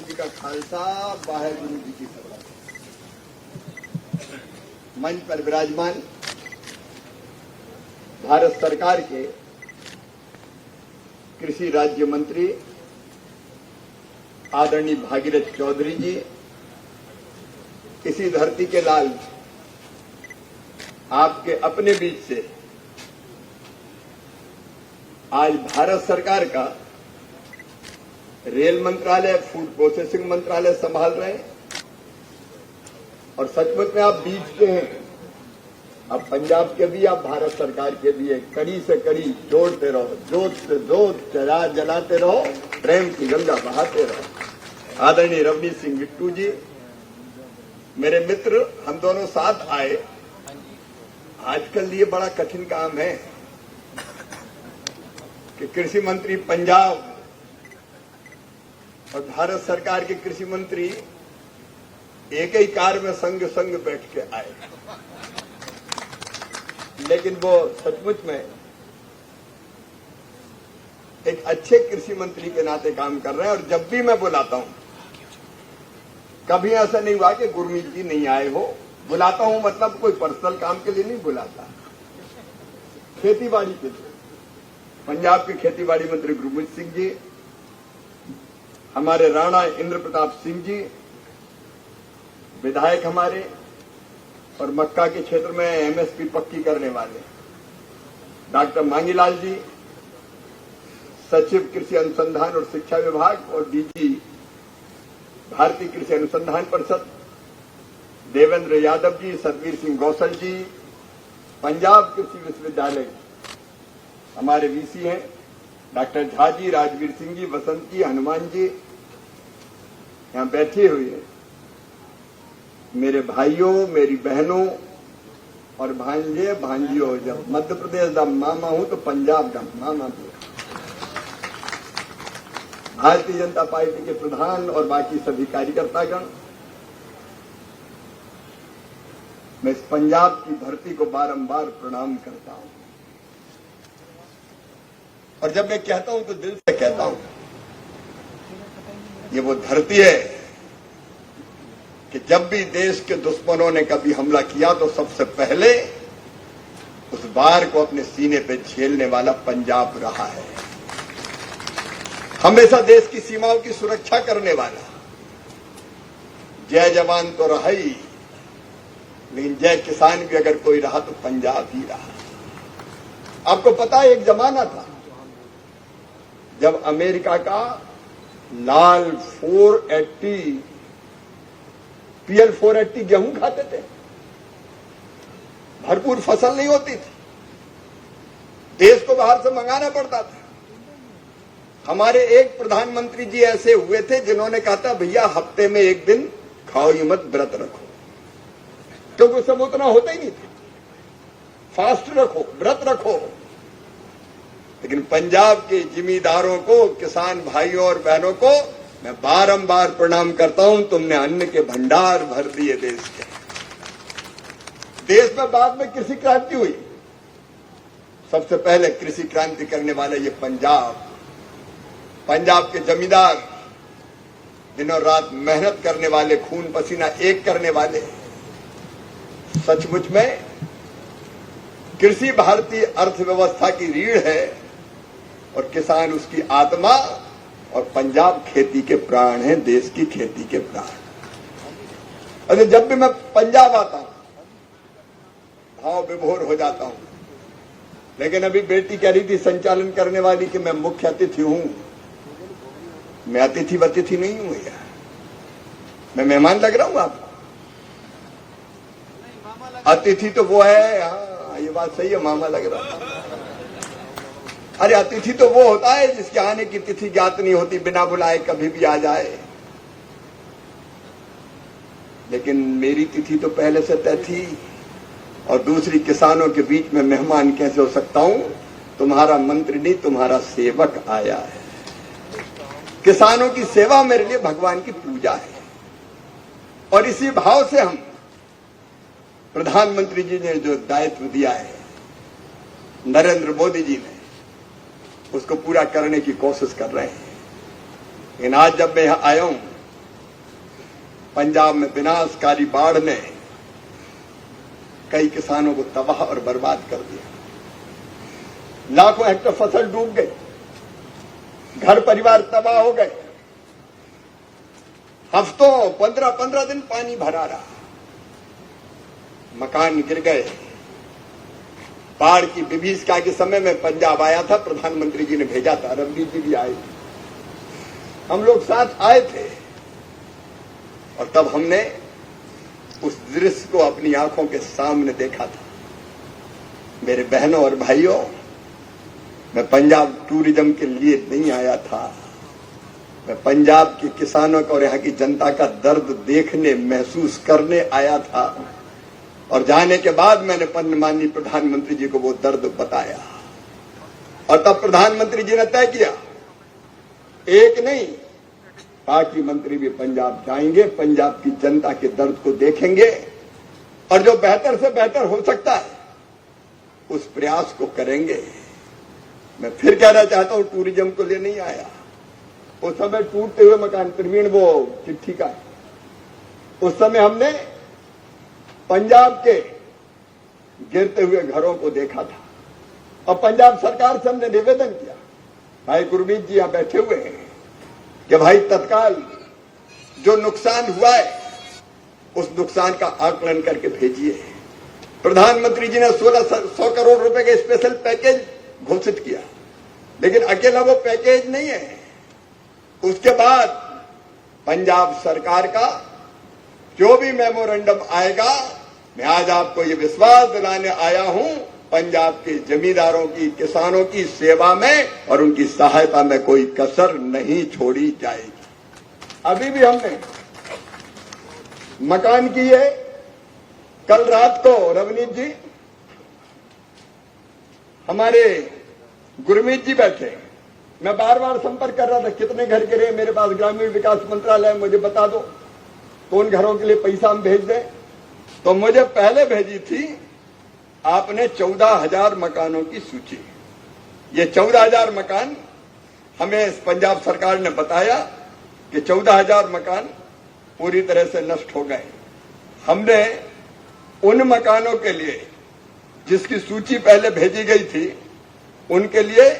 जी का खालसा, वाहेगुरु जी की फतह। मंच पर विराजमान भारत सरकार के कृषि राज्य मंत्री आदरणीय भागीरथ चौधरी जी, इसी धरती के लाल, आपके अपने बीच से आज भारत सरकार का रेल मंत्रालय, फूड प्रोसेसिंग मंत्रालय संभाल रहे हैं और सचमुच में आप बीच के हैं। आप पंजाब के भी, आप भारत सरकार के भी हैं। कड़ी से कड़ी जोड़ते रहो, जोत से जोत जलाते रहो, प्रेम की गंगा बहाते रहो। आदरणीय रवनीत सिंह बिट्टू जी, मेरे मित्र, हम दोनों साथ आए। आजकल ये बड़ा कठिन काम है कि कृषि मंत्री पंजाब और भारत सरकार के कृषि मंत्री एक ही कार में संग बैठ के आए, लेकिन वो सचमुच में एक अच्छे कृषि मंत्री के नाते काम कर रहे हैं। और जब भी मैं बुलाता हूं, कभी ऐसा नहीं हुआ कि गुरमीत जी नहीं आए हो। बुलाता हूं मतलब कोई पर्सनल काम के लिए नहीं बुलाता, खेतीबाड़ी के लिए। पंजाब के खेतीबाड़ी मंत्री गुरमीत सिंह जी, हमारे राणा इंद्र प्रताप सिंह जी, विधायक हमारे, और मक्का के क्षेत्र में एमएसपी पक्की करने वाले डॉक्टर मांगीलाल जी, सचिव कृषि अनुसंधान और शिक्षा विभाग और डीजी भारतीय कृषि अनुसंधान परिषद देवेंद्र यादव जी, सतवीर सिंह गौसल जी, पंजाब कृषि विश्वविद्यालय हमारे वीसी हैं डॉक्टर झा जी, राजवीर सिंह जी, वसंत जी, हनुमान जी यहां बैठे हुए हैं। मेरे भाइयों, मेरी बहनों और भांजे भांजियों, जब मध्य प्रदेश का मामा हूं तो पंजाब का मामा भी। भारतीय जनता पार्टी के प्रधान और बाकी सभी कार्यकर्तागण, मैं इस पंजाब की धरती को बारंबार प्रणाम करता हूं। और जब मैं कहता हूं तो दिल से कहता हूं, ये वो धरती है कि जब भी देश के दुश्मनों ने कभी हमला किया तो सबसे पहले उस वार को अपने सीने पे झेलने वाला पंजाब रहा है। हमेशा देश की सीमाओं की सुरक्षा करने वाला। जय जवान तो रहा ही, लेकिन जय किसान भी अगर कोई रहा तो पंजाब ही रहा। आपको पता है, एक जमाना था जब अमेरिका का लाल 480 PL 480 गेहूं खाते थे, भरपूर फसल नहीं होती थी, देश को बाहर से मंगाना पड़ता था। हमारे एक प्रधानमंत्री जी ऐसे हुए थे जिन्होंने कहा था, भैया हफ्ते में एक दिन खाओ ही मत, व्रत रखो, क्योंकि सब उतना होता ही नहीं था। फास्ट रखो, व्रत रखो। लेकिन पंजाब के जिमीदारों को, किसान भाइयों और बहनों को मैं बारंबार प्रणाम करता हूं। तुमने अन्न के भंडार भर दिए देश के। देश में बाद में कृषि क्रांति हुई, सबसे पहले कृषि क्रांति करने वाला ये पंजाब के जमींदार, दिनों रात मेहनत करने वाले, खून पसीना एक करने वाले। सचमुच में कृषि भारतीय अर्थव्यवस्था की रीढ़ है और किसान उसकी आत्मा, और पंजाब खेती के प्राण है, देश की खेती के प्राण। अरे जब भी मैं पंजाब आता हूं भाव विभोर हो जाता हूं। लेकिन अभी बेटी कह रही थी संचालन करने वाली कि मैं मुख्य अतिथि हूं। मैं अतिथि वतिथि नहीं हूं यार, मैं मेहमान लग रहा हूं आपको। अतिथि तो वो है, हाँ ये बात सही है, मामा लग रहा है। अरे अतिथि तो वो होता है जिसके आने की तिथि ज्ञात नहीं होती, बिना बुलाए कभी भी आ जाए। लेकिन मेरी तिथि तो पहले से तय थी। और दूसरी, किसानों के बीच में मेहमान कैसे हो सकता हूं? तुम्हारा मंत्री नहीं, तुम्हारा सेवक आया है। किसानों की सेवा मेरे लिए भगवान की पूजा है। और इसी भाव से हम, प्रधानमंत्री जी ने जो दायित्व दिया है, नरेंद्र मोदी जी ने, उसको पूरा करने की कोशिश कर रहे हैं। लेकिन आज जब मैं यहां आया हूं पंजाब में विनाशकारी बाढ़ ने कई किसानों को तबाह और बर्बाद कर दिया। लाखों हेक्टेयर फसल डूब गई, घर परिवार तबाह हो गए। हफ्तों 15-15 दिन पानी भरा रहा, मकान गिर गए। बाढ़ की विभीषिका के समय में पंजाब आया था, प्रधानमंत्री जी ने भेजा था, रवनीत जी भी आए थे, हम लोग साथ आए थे। और तब हमने उस दृश्य को अपनी आंखों के सामने देखा था। मेरे बहनों और भाइयों, मैं पंजाब टूरिज्म के लिए नहीं आया था, मैं पंजाब के किसानों का और यहाँ की जनता का दर्द देखने, महसूस करने आया था। और जाने के बाद मैंने माननीय प्रधानमंत्री जी को वो दर्द बताया। और तब प्रधानमंत्री जी ने तय किया, एक नहीं बाकी मंत्री भी पंजाब जाएंगे, पंजाब की जनता के दर्द को देखेंगे और जो बेहतर से बेहतर हो सकता है उस प्रयास को करेंगे। मैं फिर कहना चाहता हूं, टूरिज्म को लिए नहीं आया। उस समय टूटते हुए मकान, प्रवीण वो चिट्ठी का, उस समय हमने पंजाब के गिरते हुए घरों को देखा था और पंजाब सरकार से हमने निवेदन किया, भाई गुरमीत जी यहां बैठे हुए हैं, कि भाई तत्काल जो नुकसान हुआ है उस नुकसान का आकलन करके भेजिए। प्रधानमंत्री जी ने 1600 करोड़ रुपए के स्पेशल पैकेज घोषित किया, लेकिन अकेला वो पैकेज नहीं है। उसके बाद पंजाब सरकार का जो भी मेमोरेंडम आएगा, मैं आज आपको ये विश्वास दिलाने आया हूं, पंजाब के जमींदारों की, किसानों की सेवा में और उनकी सहायता में कोई कसर नहीं छोड़ी जाएगी। अभी भी हमने मकान किए। कल रात को रवनीत जी, हमारे गुरमीत जी बैठे, मैं बार बार संपर्क कर रहा था, कितने घर गिरे, मेरे पास ग्रामीण विकास मंत्रालय, मुझे बता दो कौन घरों के लिए पैसा हम भेज दें। तो मुझे पहले भेजी थी आपने 14,000 मकानों की सूची। ये 14,000 मकान हमें पंजाब सरकार ने बताया कि 14,000 मकान पूरी तरह से नष्ट हो गए। हमने उन मकानों के लिए जिसकी सूची पहले भेजी गई थी, उनके लिए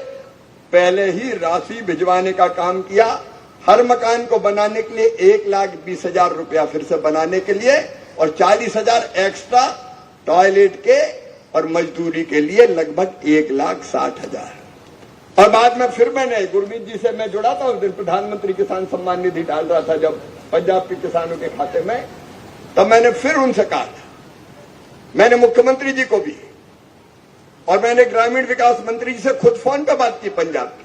पहले ही राशि भिजवाने का काम किया। हर मकान को बनाने के लिए 1,20,000 रुपया फिर से बनाने के लिए और 40,000 एक्स्ट्रा टॉयलेट के और मजदूरी के लिए लगभग 1,60,000। और बाद में फिर मैंने गुरमीत जी से मैं जुड़ा था, उस दिन प्रधानमंत्री किसान सम्मान निधि डाल रहा था जब पंजाब के किसानों के खाते में, तब मैंने फिर उनसे कहा था, मैंने मुख्यमंत्री जी को भी और मैंने ग्रामीण विकास मंत्री जी से खुद फोन पे बात की पंजाब के,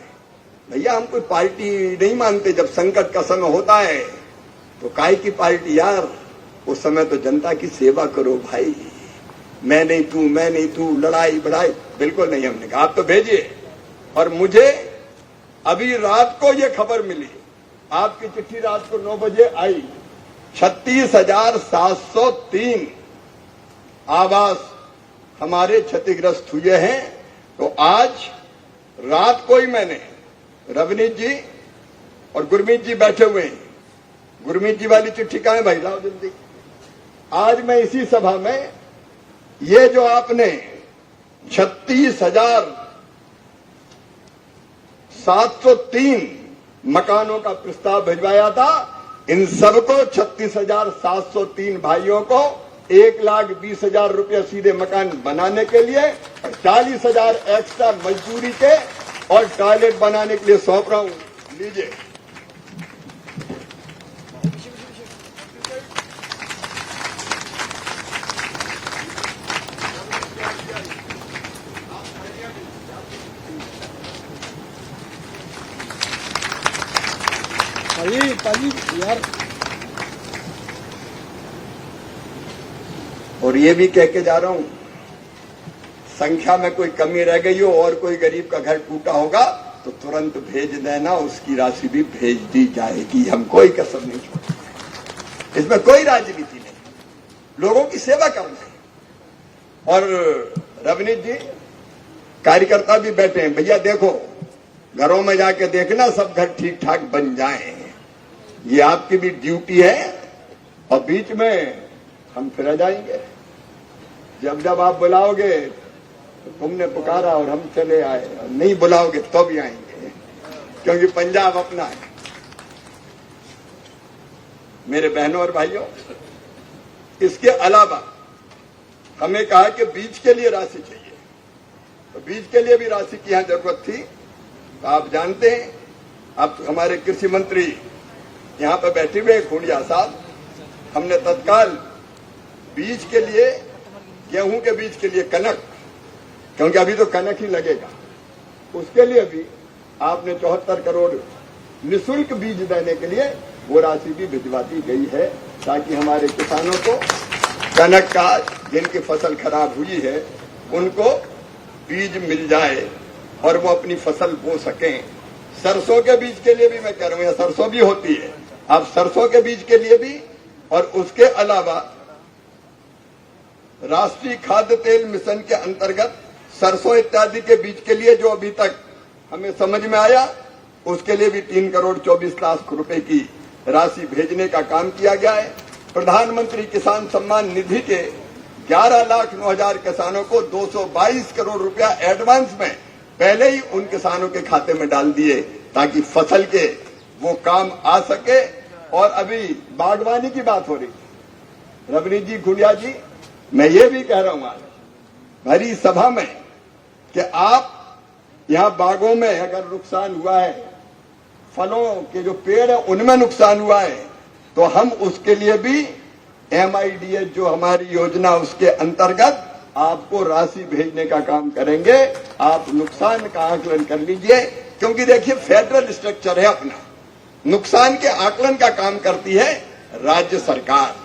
भैया हम कोई पार्टी नहीं मानते, जब संकट का समय होता है तो काय की पार्टी यार, उस समय तो जनता की सेवा करो भाई, मैं नहीं तू लड़ाई बढ़ाई बिल्कुल नहीं। हमने कहा आप तो भेजिए। और मुझे अभी रात को ये खबर मिली, आपकी चिट्ठी रात को 9 बजे आई, 36,703 आवास हमारे क्षतिग्रस्त हुए हैं। तो आज रात को ही मैंने, रवनीत जी और गुरमीत जी बैठे हुए हैं, गुरमीत जी वाली चिट्ठी कहां है भाई, लाओ जल्दी। आज मैं इसी सभा में ये जो आपने 36,703 मकानों का प्रस्ताव भिजवाया था, इन सबको 36,703 भाइयों को 1,20,000 रुपये सीधे मकान बनाने के लिए और 40,000 एक्स्ट्रा मजदूरी के और टॉयलेट बनाने के लिए सौंप रहा हूं। लीजिए। यार, और ये भी कह के जा रहा हूं, संख्या में कोई कमी रह गई हो और कोई गरीब का घर टूटा होगा तो तुरंत भेज देना, उसकी राशि भी भेज दी जाएगी। हम कोई कसर नहीं छोड़ेंगे, इसमें कोई राजनीति नहीं, लोगों की सेवा करना है। और रवनीत जी, कार्यकर्ता भी बैठे हैं, भैया देखो घरों में जाके देखना सब घर ठीक ठाक बन जाएं, ये आपकी भी ड्यूटी है और बीच में हम फिर आ जाएंगे। जब जब आप बुलाओगे तो तुमने पुकारा और हम चले आए, और नहीं बुलाओगे तो भी आएंगे, क्योंकि पंजाब अपना है। मेरे बहनों और भाइयों, इसके अलावा हमें कहा कि बीज के लिए राशि चाहिए, तो बीज के लिए भी राशि की यहां जरूरत थी। तो आप जानते हैं, अब हमारे कृषि मंत्री यहां पर बैठे हुए खूंडिया साहब, हमने तत्काल बीज के लिए, गेहूं के बीज के लिए कनक, क्योंकि अभी तो कनक ही लगेगा, उसके लिए भी आपने 74 करोड़ निःशुल्क बीज देने के लिए वो राशि भी भिजवा दी गई है, ताकि हमारे किसानों को कनक का, जिनकी फसल खराब हुई है, उनको बीज मिल जाए और वो अपनी फसल बो सकें। सरसों के बीज के लिए भी मैं कह रहा हूं, यहां सरसों भी होती है, आप सरसों के बीज के लिए भी, और उसके अलावा राष्ट्रीय खाद्य तेल मिशन के अंतर्गत सरसों इत्यादि के बीज के लिए जो अभी तक हमें समझ में आया, उसके लिए भी 3 करोड़ 24 लाख रुपए की राशि भेजने का काम किया गया है। प्रधानमंत्री किसान सम्मान निधि के 11,09,000 किसानों को 222 करोड़ रुपया एडवांस में पहले ही उन किसानों के खाते में डाल दिए, ताकि फसल के वो काम आ सके। और अभी बागवानी की बात हो रही थी, रवनीत जी, खुड़िया जी, मैं ये भी कह रहा हूं आज भरी सभा में कि आप यहां बागों में अगर नुकसान हुआ है, फलों के जो पेड़ है उनमें नुकसान हुआ है, तो हम उसके लिए भी MIDS जो हमारी योजना, उसके अंतर्गत आपको राशि भेजने का काम करेंगे। आप नुकसान का आकलन कर लीजिए, क्योंकि देखिए फेडरल स्ट्रक्चर है अपना, नुकसान के आकलन का काम करती है राज्य सरकार,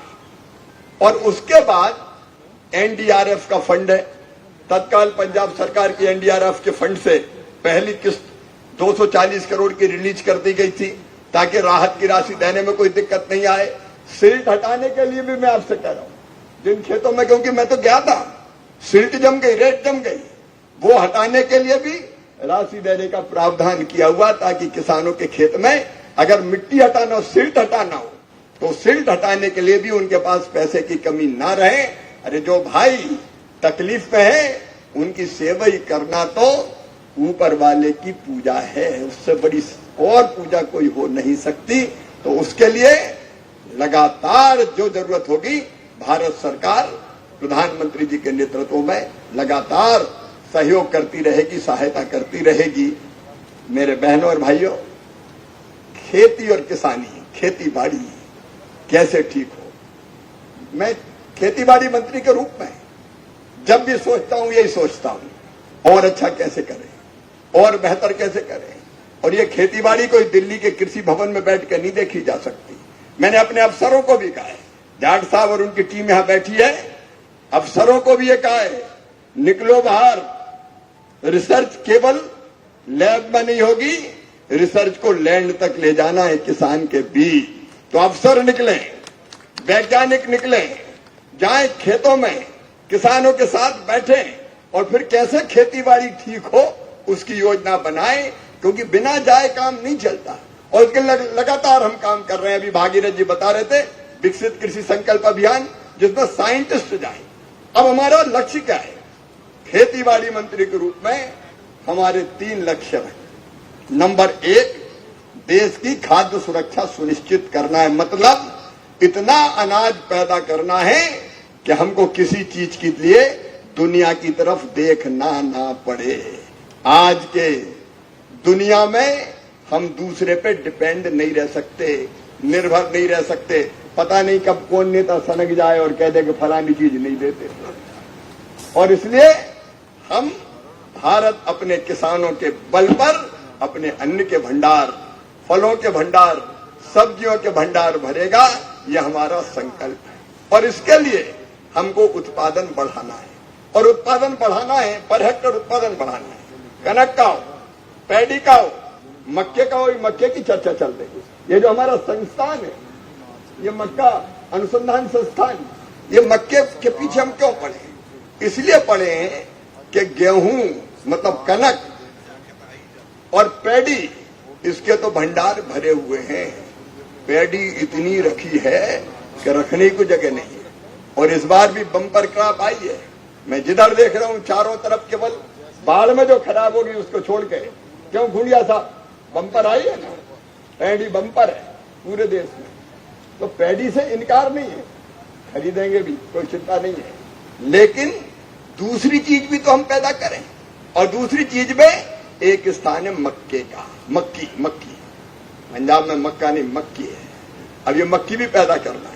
और उसके बाद NDRF का फंड है। तत्काल पंजाब सरकार की NDRF के फंड से पहली किस्त 240 करोड़ की रिलीज कर दी गई थी, ताकि राहत की राशि देने में कोई दिक्कत नहीं आए। सिल्ट हटाने के लिए भी मैं आपसे कह रहा हूं, जिन खेतों में, क्योंकि मैं तो गया था, सिल्ट जम गई, रेत जम गई, वो हटाने के लिए भी राशि देने का प्रावधान किया हुआ, ताकि किसानों के खेत में अगर मिट्टी हटाना हो, सिल्ट हटाना हो, तो सिल्ट हटाने के लिए भी उनके पास पैसे की कमी ना रहे। अरे जो भाई तकलीफ में है, उनकी सेवा ही करना तो ऊपर वाले की पूजा है, उससे बड़ी और पूजा कोई हो नहीं सकती। तो उसके लिए लगातार जो जरूरत होगी, भारत सरकार प्रधानमंत्री जी के नेतृत्व में लगातार सहयोग करती रहेगी, सहायता करती रहेगी। मेरे बहनों और भाइयों, खेती और किसानी, खेती बाड़ी कैसे ठीक हो, मैं खेती बाड़ी मंत्री के रूप में जब भी सोचता हूं, यही सोचता हूं, और अच्छा कैसे करें और बेहतर कैसे करें। और ये खेती बाड़ी कोई दिल्ली के कृषि भवन में बैठ कर नहीं देखी जा सकती। मैंने अपने अफसरों को भी कहा है, जाट साहब और उनकी टीम यहां बैठी है, अफसरों को भी ये कहा है, निकलो बाहर, रिसर्च केवल लैब में नहीं होगी, रिसर्च को लैंड तक ले जाना है किसान के बीच। तो अफसर निकले, वैज्ञानिक निकले, जाएं खेतों में, किसानों के साथ बैठे, और फिर कैसे खेती बाड़ी ठीक हो उसकी योजना बनाएं, क्योंकि बिना जाए काम नहीं चलता। और इसके लगातार हम काम कर रहे हैं। अभी भागीरथ जी बता रहे थे, विकसित कृषि संकल्प अभियान, जिसमें साइंटिस्ट जाए। अब हमारा लक्ष्य क्या है? खेती बाड़ी मंत्री के रूप में हमारे 3 लक्ष्य हैं। नंबर 1, देश की खाद्य सुरक्षा सुनिश्चित करना है, मतलब इतना अनाज पैदा करना है कि हमको किसी चीज के लिए दुनिया की तरफ देखना ना पड़े। आज के दुनिया में हम दूसरे पे डिपेंड नहीं रह सकते, निर्भर नहीं रह सकते। पता नहीं कब कौन नेता सनक जाए और कह दे कि फलानी चीज नहीं देते। और इसलिए हम भारत अपने किसानों के बल पर अपने अन्न के भंडार, फलों के भंडार, सब्जियों के भंडार भरेगा, यह हमारा संकल्प है। और इसके लिए हमको उत्पादन बढ़ाना है, और उत्पादन बढ़ाना है, पर हेक्टर उत्पादन बढ़ाना है। कनक का हो, पैडी का हो, मक्के का हो, मक्के की चर्चा चल रही है। ये जो हमारा संस्थान है, ये मक्का अनुसंधान संस्थान, ये मक्के के पीछे हम क्यों पड़े? इसलिए पड़े हैं कि गेहूं मतलब कनक और पैडी, इसके तो भंडार भरे हुए हैं। पैडी इतनी रखी है कि रखने को जगह नहीं है। और इस बार भी बम्पर क्रॉप आई है। मैं जिधर देख रहा हूं चारों तरफ केवल बाढ़ में जो खराब होगी उसको छोड़ के, क्यों घुड़िया साहब बम्पर आई है ना, पैडी बम्पर है पूरे देश में। तो पैडी से इनकार नहीं है, खरीदेंगे भी, कोई चिंता नहीं है। लेकिन दूसरी चीज भी तो हम पैदा करें, और दूसरी चीज में एक स्थान है मक्के का, मक्की पंजाब में मक्का नहीं मक्की है। अब ये मक्की भी पैदा करना है।